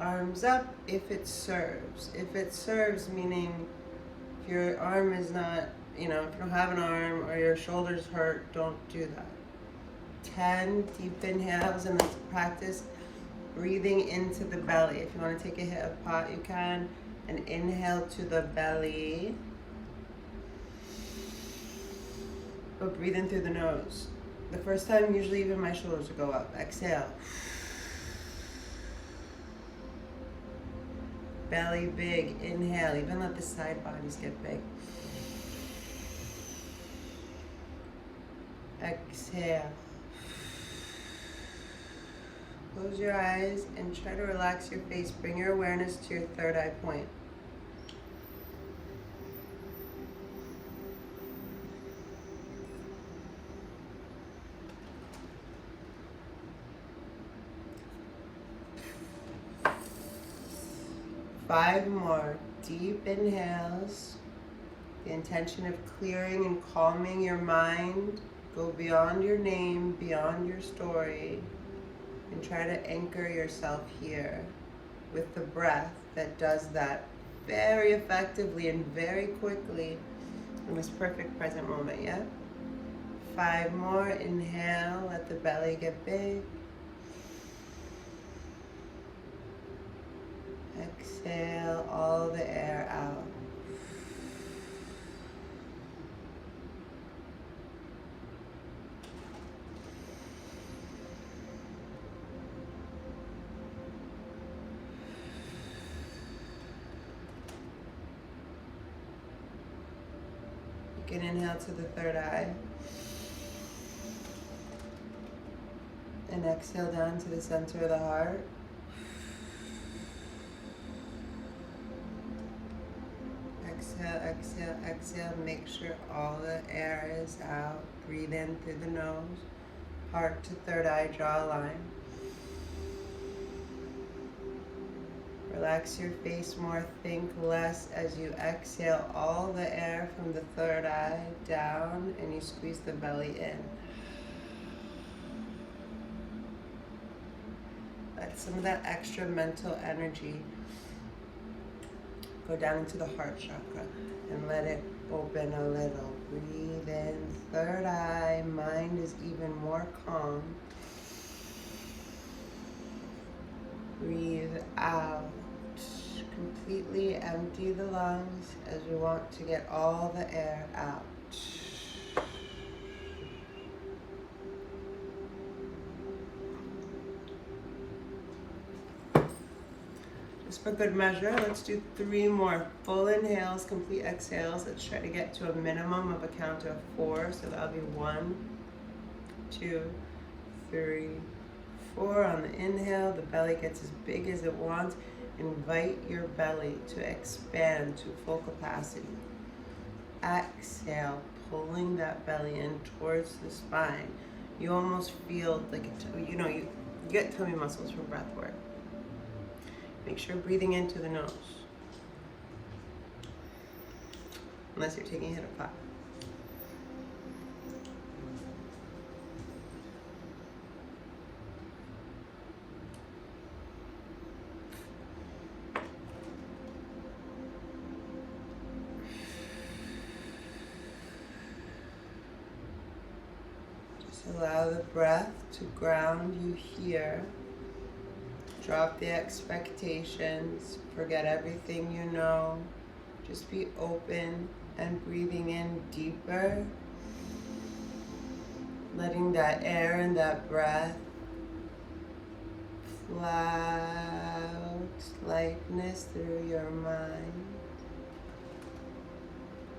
arms up if it serves. If it serves, meaning if your arm is not, if you don't have an arm or your shoulders hurt, don't do that. 10 deep inhales, and let's practice breathing into the belly. If you want to take a hit of pot, you can. And inhale to the belly. But breathe in through the nose. The first time, usually even my shoulders will go up. Exhale. Belly big. Inhale. Even let the side bodies get big. Exhale. Close your eyes and try to relax your face. Bring your awareness to your third eye point. Five more deep inhales. The intention of clearing and calming your mind. Go beyond your name, beyond your story, and try to anchor yourself here with the breath that does that very effectively and very quickly in this perfect present moment, yeah? 5 more. Inhale, let the belly get big. Exhale all the air out. You can inhale to the third eye. And exhale down to the center of the heart. Exhale, exhale, exhale. Make sure all the air is out. Breathe in through the nose. Heart to third eye, draw a line. Relax your face more, think less as you exhale all the air from the third eye down, and you squeeze the belly in. Let some of that extra mental energy go down into the heart chakra and let it open a little. Breathe in, third eye, mind is even more calm. Breathe out. Completely empty the lungs as we want to get all the air out. Just for good measure, let's do 3 more full inhales, complete exhales. Let's try to get to a minimum of a count of 4. So that'll be 1, 2, 3, 4. On the inhale, the belly gets as big as it wants. Invite your belly to expand to full capacity. Exhale, pulling that belly in towards the spine. You almost feel like, you get tummy muscles from breath work. Make sure breathing into the nose. Unless you're taking a hit of pot. Allow the breath to ground you here. Drop the expectations. Forget everything you know. Just be open and breathing in deeper. Letting that air and that breath float lightness through your mind.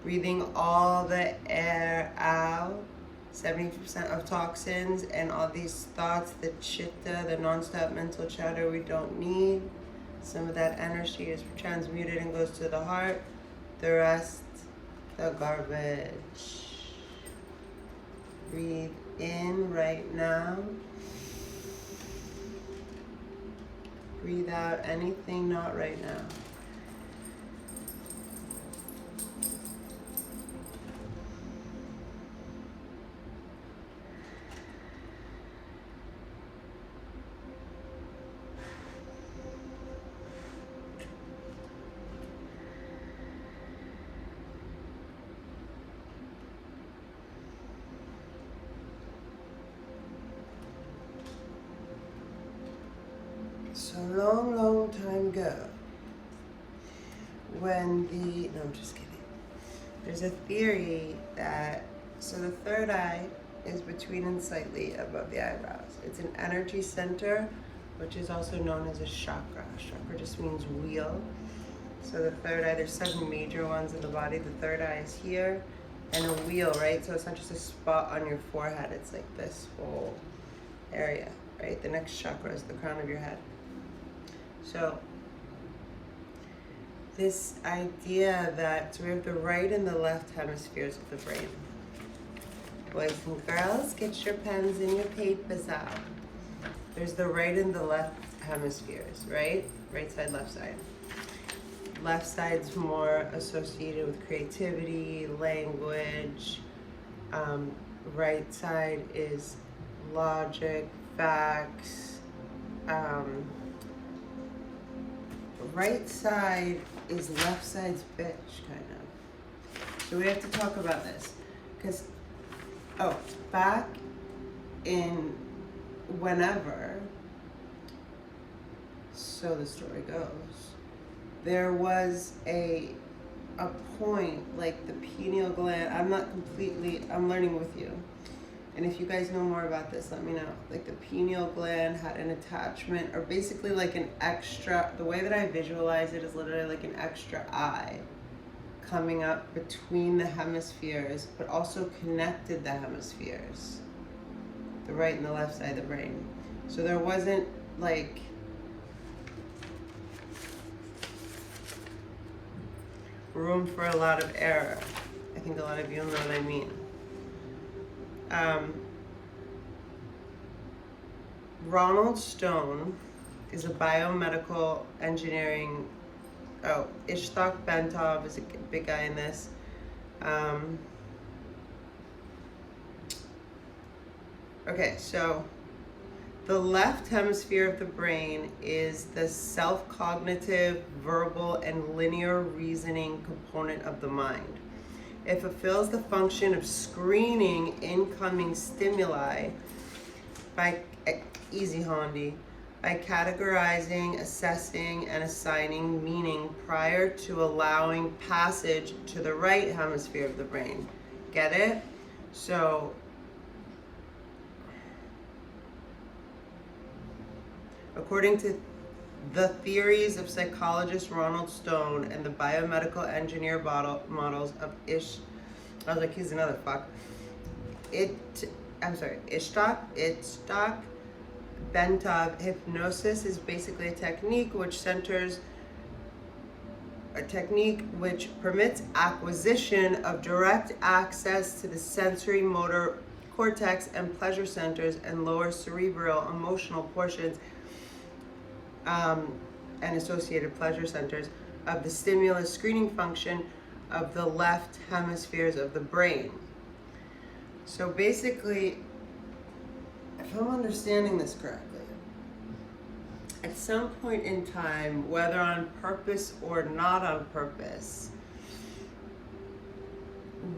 Breathing all the air out. 70% of toxins and all these thoughts, the chitta, the non-stop mental chatter we don't need. Some of that energy is transmuted and goes to the heart. The rest, the garbage. Breathe in right now. Breathe out anything not right now. So long time ago, when no, I'm just kidding. There's a theory that, so the third eye is between and slightly above the eyebrows. It's an energy center, which is also known as a chakra. Chakra just means wheel. So the third eye, there's 7 major ones in the body. The third eye is here, and a wheel, right? So it's not just a spot on your forehead, it's like this whole area, right? The next chakra is the crown of your head. So this idea that, so we have the right and the left hemispheres of the brain. Boys and girls, get your pens and your papers out. There's the right and the left hemispheres, right? Right side, left side. Left side's more associated with creativity, language. Right side is logic, facts. Right side is left side's bitch, kind of. So we have to talk about this. Because, back in whenever, so the story goes, there was a point, like the pineal gland, I'm learning with you. And if you guys know more about this, let me know. Like the pineal gland had an attachment, or basically like an extra, the way that I visualize it is literally like an extra eye coming up between the hemispheres, but also connected the hemispheres, the right and the left side of the brain. So there wasn't like, room for a lot of error. I think a lot of you know what I mean. Ronald Stone is a biomedical engineering, Ishtok Bentov is a big guy in this. Okay, so the left hemisphere of the brain is the self-cognitive, verbal, and linear reasoning component of the mind. It fulfills the function of screening incoming stimuli by by categorizing, assessing, and assigning meaning prior to allowing passage to the right hemisphere of the brain. Get it? So according to the theories of psychologist Ronald Stone and the biomedical engineer models of I was like, he's another fuck. Ishtok Bentov, hypnosis is basically a technique which permits acquisition of direct access to the sensory motor cortex and pleasure centers and lower cerebral emotional portions and associated pleasure centers of the stimulus screening function of the left hemispheres of the brain. So basically, if I'm understanding this correctly, at some point in time, whether on purpose or not on purpose,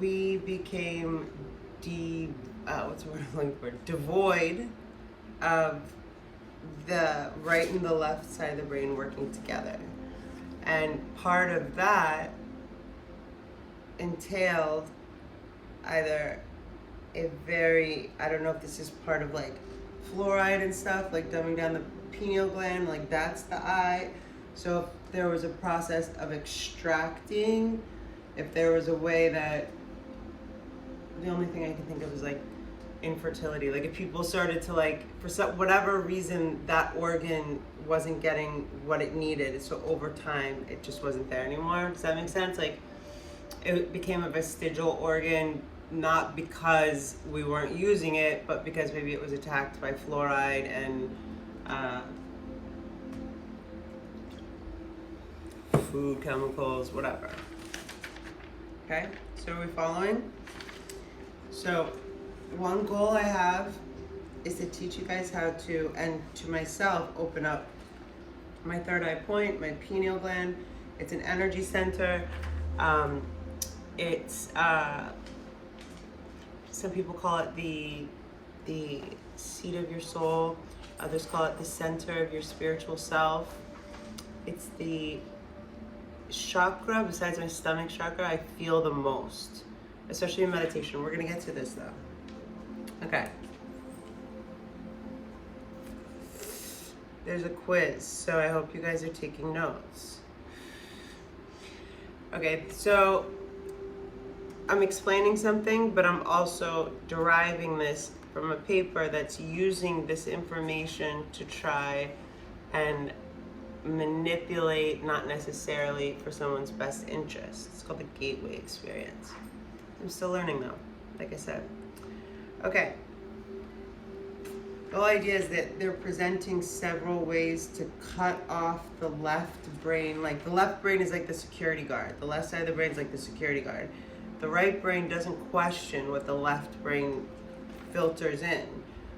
we became devoid of the right and the left side of the brain working together. And part of that entailed either I don't know if this is part of like fluoride and stuff, like dumbing down the pineal gland, like that's the eye. So if there was a process of extracting, if there was a way that, the only thing I can think of is like infertility. Like if people started to like, for whatever reason, that organ wasn't getting what it needed, so over time it just wasn't there anymore. Does that make sense? Like it became a vestigial organ, not because we weren't using it, but because maybe it was attacked by fluoride and food, chemicals, whatever. Okay, so are we following? So one goal I have is to teach you guys how to, and to myself, open up my third eye point, my pineal gland. It's an energy center. It's some people call it the seat of your soul. Others call it the center of your spiritual self. It's the chakra, besides my stomach chakra, I feel the most, especially in meditation. We're going to get to this though. Okay. There's a quiz, so I hope you guys are taking notes. Okay, so I'm explaining something, but I'm also deriving this from a paper that's using this information to try and manipulate, not necessarily for someone's best interest. It's called the gateway experience. I'm still learning though, like I said. Okay. The whole idea is that they're presenting several ways to cut off the left brain. Like the left brain is like the security guard. The left side of the brain is like the security guard. The right brain doesn't question what the left brain filters in.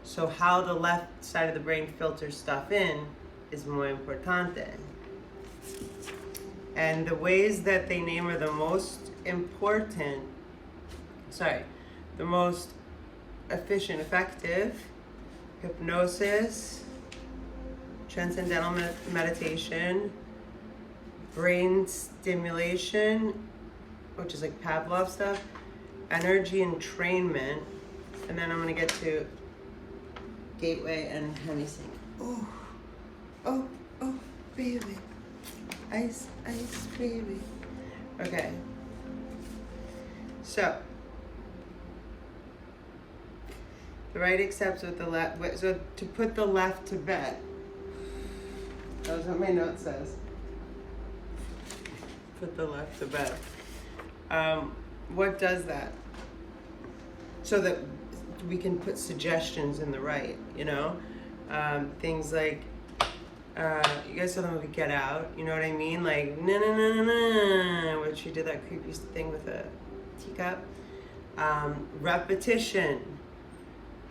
So how the left side of the brain filters stuff in is muy importante. And the ways that they name are the most important, the most efficient, effective: hypnosis, transcendental meditation, brain stimulation, which is like Pavlov stuff, energy entrainment, and then I'm gonna get to gateway and Hemi. Oh, oh, oh, baby, ice, ice, baby. Okay, so the right accepts what the left. So to put the left to bed. That's what my note says. Put the left to bed. What does that? So that we can put suggestions in the right, you know? Things like, you guys saw the movie Get Out, you know what I mean? Like, na na na na na, where she did that creepy thing with a teacup. Repetition,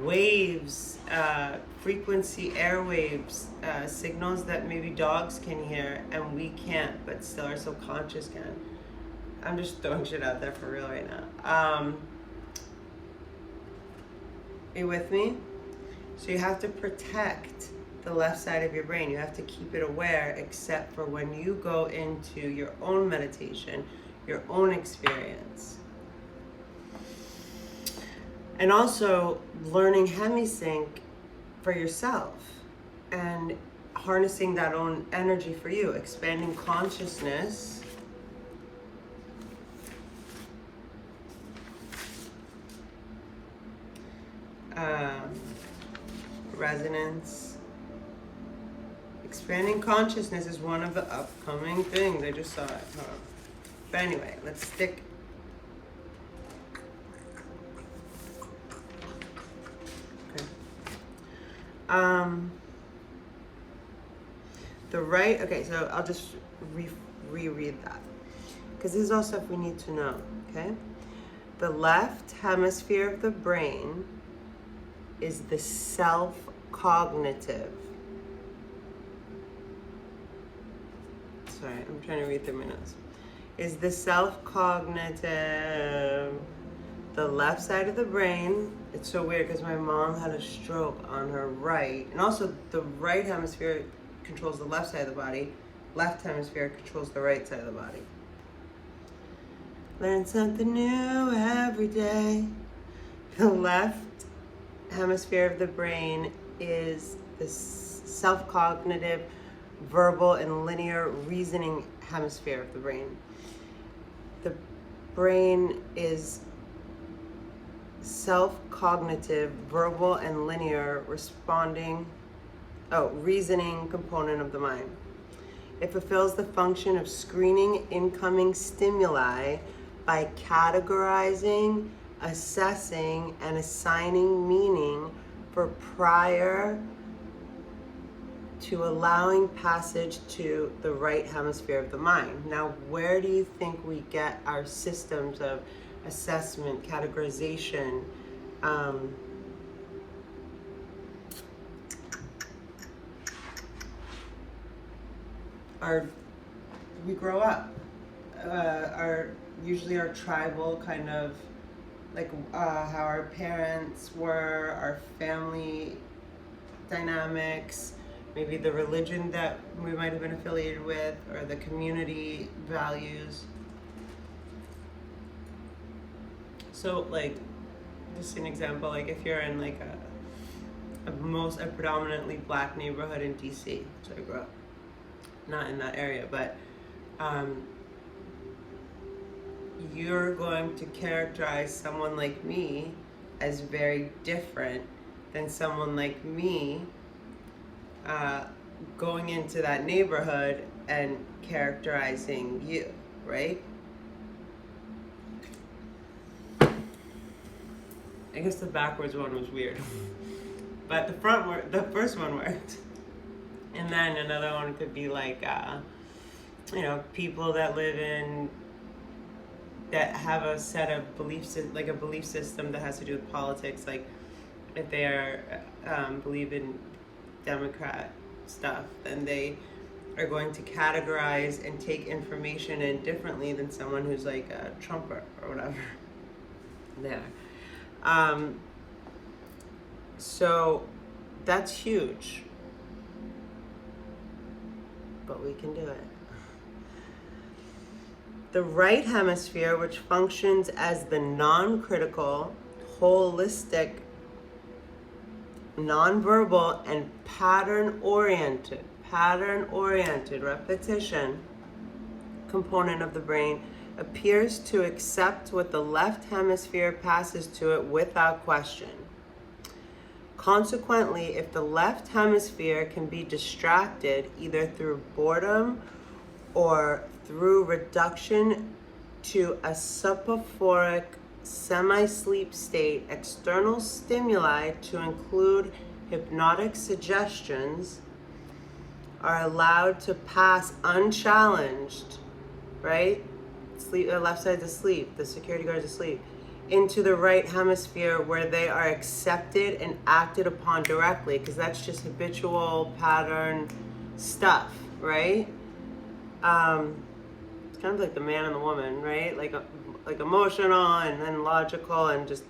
waves, frequency, airwaves, signals that maybe dogs can hear and we can't, but still our subconscious can. I'm just throwing shit out there for real right now. Are you with me? So you have to protect the left side of your brain. You have to keep it aware, except for when you go into your own meditation, your own experience. And also learning hemisync for yourself and harnessing that own energy for you, expanding consciousness. Resonance. Expanding consciousness is one of the upcoming things. I just saw it. But anyway, let's stick. Okay. The right. Okay, so I'll just reread that because this is all stuff we need to know. Okay. The left hemisphere of the brain is the self-cognitive. Sorry, I'm trying to read through my notes. Is the self-cognitive. The left side of the brain, it's so weird because my mom had a stroke on her right. And also the right hemisphere controls the left side of the body. Left hemisphere controls the right side of the body. Learn something new every day. The left hemisphere of the brain is the self-cognitive, verbal, and linear reasoning hemisphere of the brain. The brain is self-cognitive, verbal, and linear reasoning component of the mind. It fulfills the function of screening incoming stimuli by categorizing, assessing, and assigning meaning for prior to allowing passage to the right hemisphere of the mind. Now, where do you think we get our systems of assessment, categorization, we grow up, usually our tribal kind of, like how our parents were, our family dynamics, maybe the religion that we might have been affiliated with, or the community values. So like, just an example, like if you're in like a predominantly black neighborhood in DC, so I grew up, not in that area, but you're going to characterize someone like me as very different than someone like me going into that neighborhood and characterizing you, right? I guess the backwards one was weird, but the first one worked. And then another one could be like, people that that have a set of beliefs, like a belief system that has to do with politics, like if they are believe in Democrat stuff, then they are going to categorize and take information in differently than someone who's like a Trumper or whatever. There. So that's huge, but we can do it. The right hemisphere, which functions as the non-critical, holistic, nonverbal, and pattern-oriented repetition component of the brain, appears to accept what the left hemisphere passes to it without question. Consequently, if the left hemisphere can be distracted either through boredom or through reduction to a soporific semi-sleep state, external stimuli, to include hypnotic suggestions, are allowed to pass unchallenged, right? Sleep, left side's asleep, the security guard's asleep, into the right hemisphere where they are accepted and acted upon directly, because that's just habitual pattern stuff, right? It's kind of like the man and the woman, right? Like emotional and then logical and just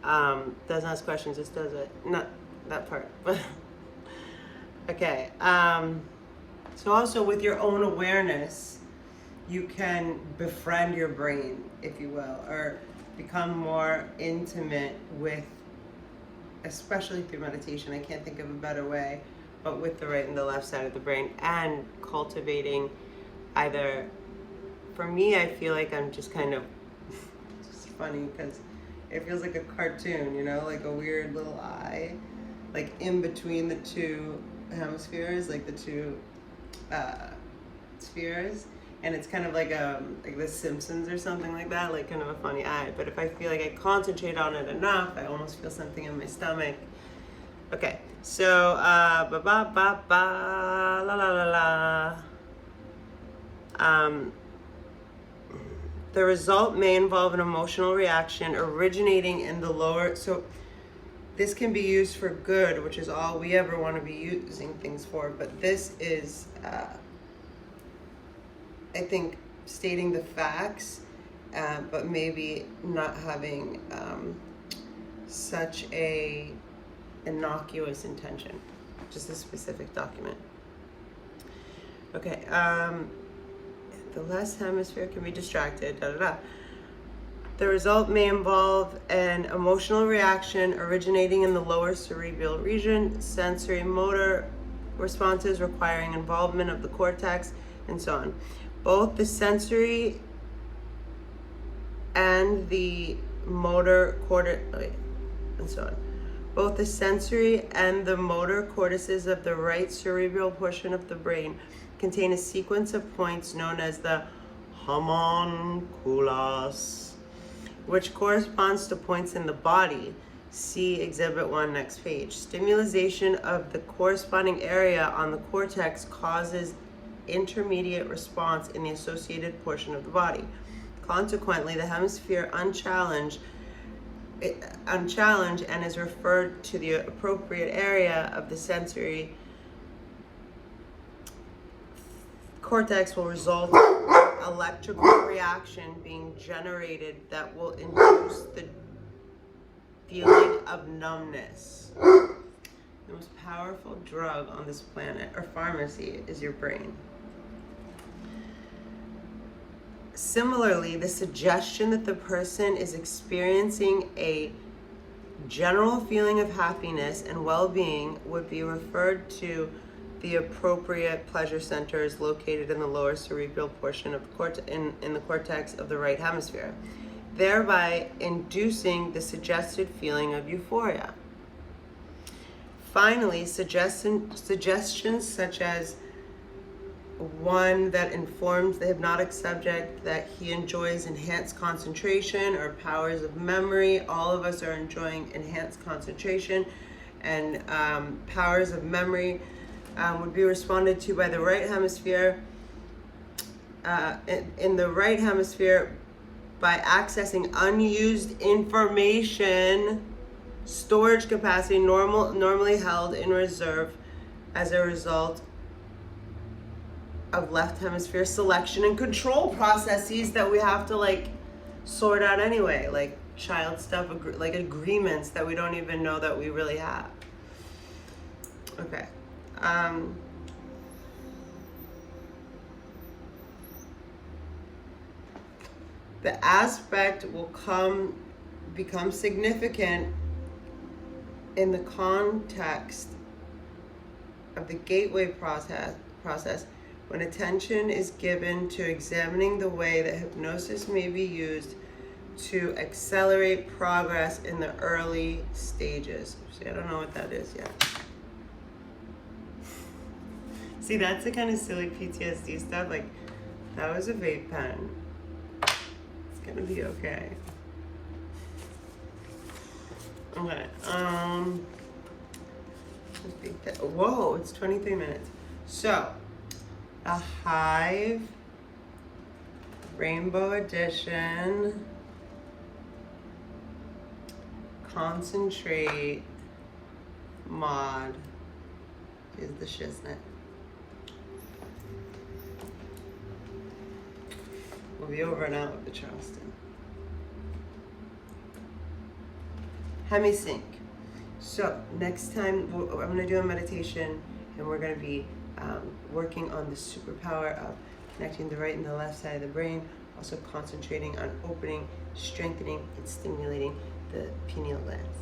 doesn't ask questions, just does it. Not that part, but okay. So also with your own awareness, you can befriend your brain, if you will, or become more intimate with, especially through meditation, I can't think of a better way, but with the right and the left side of the brain, and cultivating either, for me, I feel like I'm just kind of, it's funny because it feels like a cartoon, like a weird little eye, like in between the two hemispheres, like the two spheres. And it's kind of like The Simpsons or something like that, like kind of a funny eye. But if I feel like I concentrate on it enough, I almost feel something in my stomach. Okay, so ba ba ba ba la la la la. The result may involve an emotional reaction originating in the lower. So this can be used for good, which is all we ever want to be using things for. But this is. I think stating the facts, but maybe not having such a innocuous intention, just a specific document. Okay, the left hemisphere can be distracted, da da da. The result may involve an emotional reaction originating in the lower cerebral region, sensory motor responses requiring involvement of the cortex, and so on. Both the sensory and the motor and so on. Both the sensory and the motor cortices of the right cerebral portion of the brain contain a sequence of points known as the homunculus, which corresponds to points in the body. See Exhibit 1, next page. Stimulation of the corresponding area on the cortex causes intermediate response in the associated portion of the body. Consequently, the hemisphere unchallenged and is referred to the appropriate area of the sensory cortex will result in electrical reaction being generated that will induce the feeling of numbness. The most powerful drug on this planet, or pharmacy, is your brain. Similarly, the suggestion that the person is experiencing a general feeling of happiness and well-being would be referred to the appropriate pleasure centers located in the lower cerebral portion of in the cortex of the right hemisphere, thereby inducing the suggested feeling of euphoria. Finally, suggestions such as one that informs the hypnotic subject that he enjoys enhanced concentration or powers of memory. All of us are enjoying enhanced concentration and powers of memory would be responded to by the right hemisphere. In the right hemisphere, by accessing unused information storage capacity normally held in reserve as a result of left hemisphere selection and control processes that we have to like sort out anyway, like child stuff, like agreements that we don't even know that we really have. Okay. The aspect will become significant in the context of the gateway process when attention is given to examining the way that hypnosis may be used to accelerate progress in the early stages. See, I don't know what that is yet. See, that's the kind of silly PTSD stuff. Like, that was a vape pen. It's gonna be okay. Okay, whoa, it's 23 minutes. So, a Hive Rainbow Edition Concentrate Mod is the shiznit. We'll be over and out with the Charleston. Hemi sync. So next time I'm going to do a meditation, and we're going to be working on the superpower of connecting the right and the left side of the brain, also concentrating on opening, strengthening, and stimulating the pineal glands.